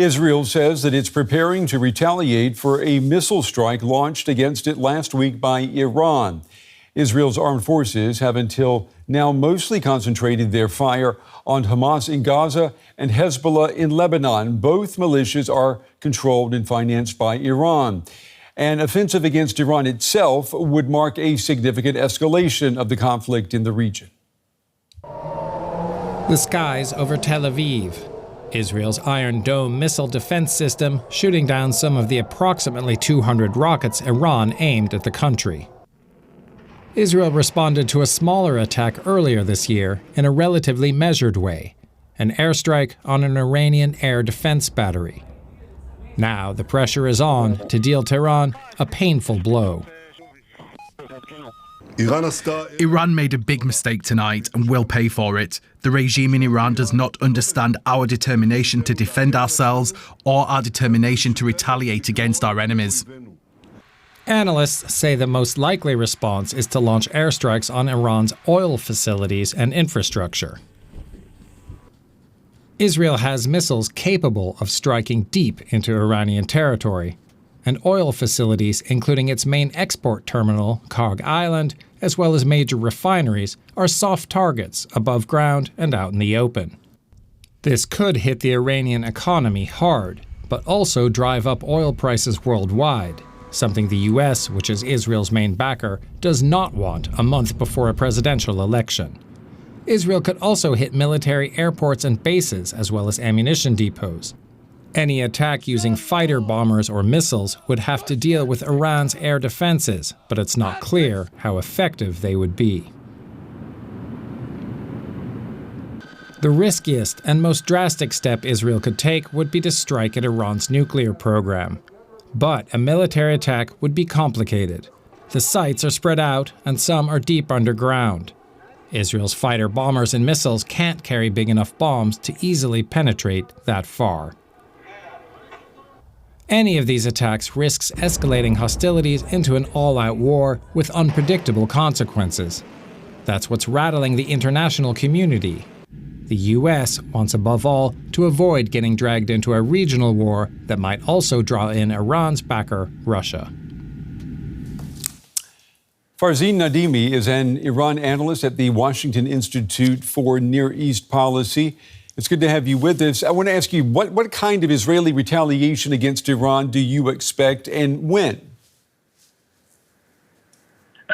Israel says that it's preparing to retaliate for a missile strike launched against it last week by Iran. Israel's armed forces have until now mostly concentrated their fire on Hamas in Gaza and Hezbollah in Lebanon. Both militias are controlled and financed by Iran. An offensive against Iran itself would mark a significant escalation of the conflict in the region. The skies over Tel Aviv. Israel's Iron Dome missile defense system shooting down some of the approximately 200 rockets Iran aimed at the country. Israel responded to a smaller attack earlier this year in a relatively measured way, an airstrike on an Iranian air defense battery. Now the pressure is on to deal Tehran a painful blow. Iran made a big mistake tonight and will pay for it. The regime in Iran does not understand our determination to defend ourselves or our determination to retaliate against our enemies. Analysts say the most likely response is to launch airstrikes on Iran's oil facilities and infrastructure. Israel has missiles capable of striking deep into Iranian territory, and oil facilities, including its main export terminal, Kharg Island, as well as major refineries, are soft targets above ground and out in the open. This could hit the Iranian economy hard, but also drive up oil prices worldwide, something the US, which is Israel's main backer, does not want a month before a presidential election. Israel could also hit military airports and bases, as well as ammunition depots. Any attack using fighter bombers or missiles would have to deal with Iran's air defenses, but it's not clear how effective they would be. The riskiest and most drastic step Israel could take would be to strike at Iran's nuclear program. But a military attack would be complicated. The sites are spread out and some are deep underground. Israel's fighter bombers and missiles can't carry big enough bombs to easily penetrate that far. Any of these attacks risks escalating hostilities into an all-out war with unpredictable consequences. That's what's rattling the international community. The US wants above all to avoid getting dragged into a regional war that might also draw in Iran's backer, Russia. Farzin Nadimi is an Iran analyst at the Washington Institute for Near East Policy. It's good to have you with us. I want to ask you, what kind of Israeli retaliation against Iran do you expect and when?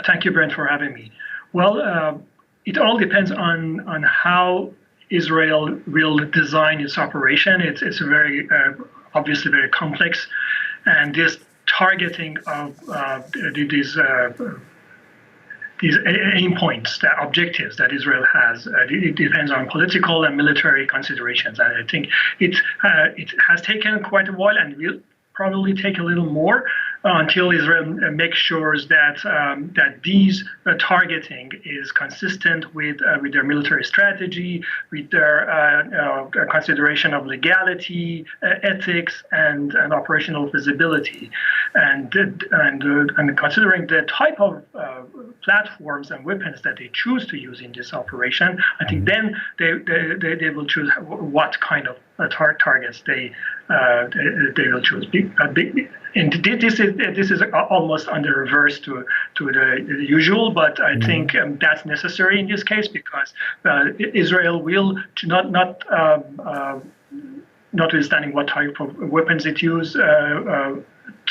Thank you, Brent, for having me. Well, it all depends on how Israel will design its operation. It's very, obviously very complex. And this targeting of these aim points, the objectives that Israel has, it depends on political and military considerations. And I think it has taken quite a while and will probably take a little more until Israel makes sure that these targeting is consistent with their military strategy, with their consideration of legality, ethics, and operational feasibility, and considering the type of platforms and weapons that they choose to use in this operation. I think then they will choose what kind of targets they will choose. And this is almost on the reverse to the usual, but I think that's necessary in this case because Israel will notwithstanding what type of weapons it uses.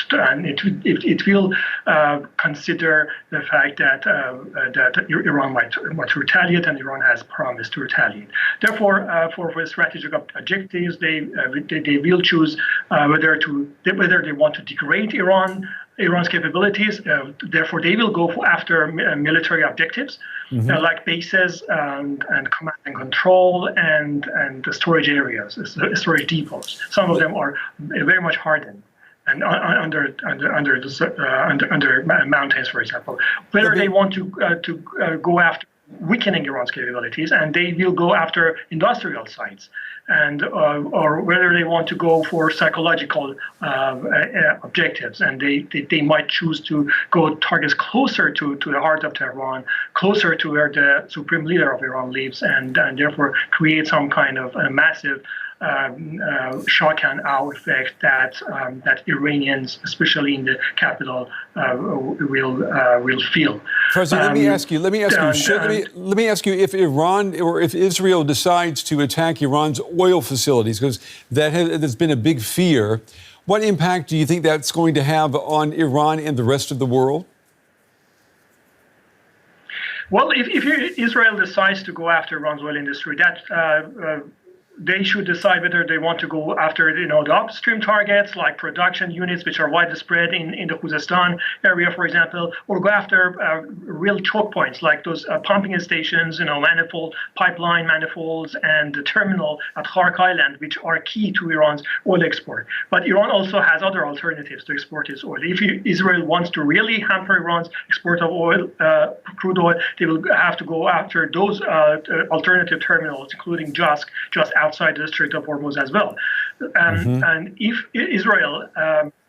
And it will consider the fact that Iran might retaliate, and Iran has promised to retaliate. Therefore, for strategic objectives, they will choose whether they want to degrade Iran's capabilities. Therefore, they will go after military objectives like bases and command and control and storage areas, storage depots. Some of them are very much hardened and under mountains, for example. Whether they want to go after weakening Iran's capabilities, and they will go after industrial sites, and or whether they want to go for psychological objectives, and they might choose to go targets closer to the heart of Tehran, closer to where the supreme leader of Iran lives, and therefore create some kind of a massive shock and awe effect that Iranians, especially in the capital, will feel. Farzin, let me ask you if Iran or if Israel decides to attack Iran's oil facilities, because there's been a big fear. What impact do you think that's going to have on Iran and the rest of the world? Well, if Israel decides to go after Iran's oil industry, that they should decide whether they want to go after, the upstream targets like production units, which are widespread in the Khuzestan area, for example, or go after real choke points like those pumping stations, pipeline manifolds, and the terminal at Khark Island, which are key to Iran's oil export. But Iran also has other alternatives to export its oil. If Israel wants to really hamper Iran's export of oil, crude oil, they will have to go after those alternative terminals, including just outside the Strait of Hormuz as well. And if Israel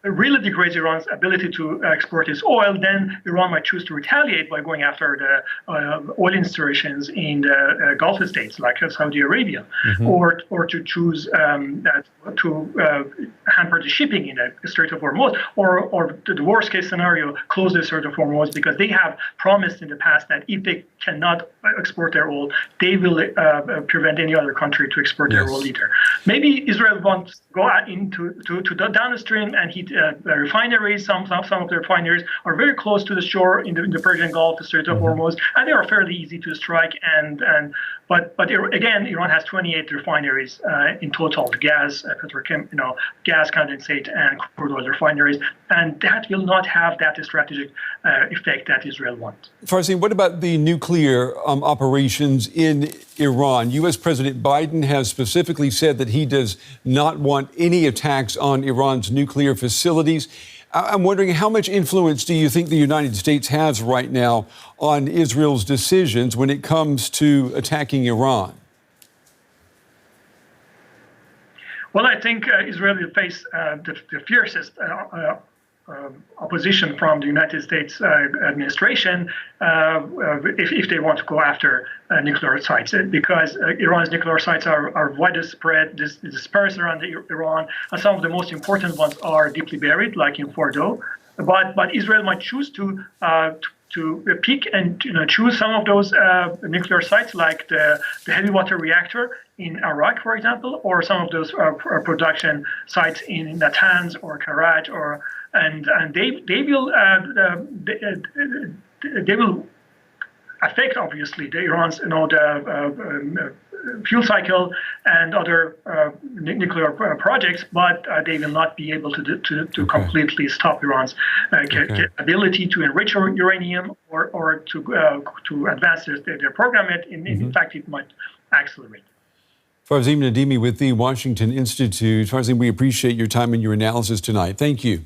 really degrades Iran's ability to export its oil, then Iran might choose to retaliate by going after the oil installations in the Gulf states like Saudi Arabia, or to choose to hamper the shipping in the Strait of Hormuz, or the worst case scenario, close the Strait of Hormuz, because they have promised in the past that if they cannot export their oil, they will prevent any other country to export their oil either. Maybe Israel wants to go into the downstream and heat refineries. Some of the refineries are very close to the shore in the Persian Gulf, the Strait of Hormuz, and they are fairly easy to strike. But again, Iran has 28 refineries in total: gas, gas, condensate, and crude oil refineries, and that will not have that strategic effect that Israel wants. Farzin, what about the nuclear operations in Iran? U.S. President Biden has specifically said that he does not want any attacks on Iran's nuclear facilities. I'm wondering, how much influence do you think the United States has right now on Israel's decisions when it comes to attacking Iran? Well, I think Israel will face the fiercest opposition from the United States administration if they want to go after nuclear sites, because Iran's nuclear sites are widespread, dispersed around Iran, and some of the most important ones are deeply buried, like in Fordo. But Israel might choose to pick and choose some of those nuclear sites, like the heavy water reactor in Iraq, for example, or some of those production sites in Natanz or Karaj, and they will affect, obviously, the Iran's the fuel cycle and other nuclear projects, but they will not be able to completely stop Iran's ability to enrich uranium or to advance their program. In fact, it might accelerate. Farzin Nadimi with the Washington Institute. Farzin, we appreciate your time and your analysis tonight. Thank you.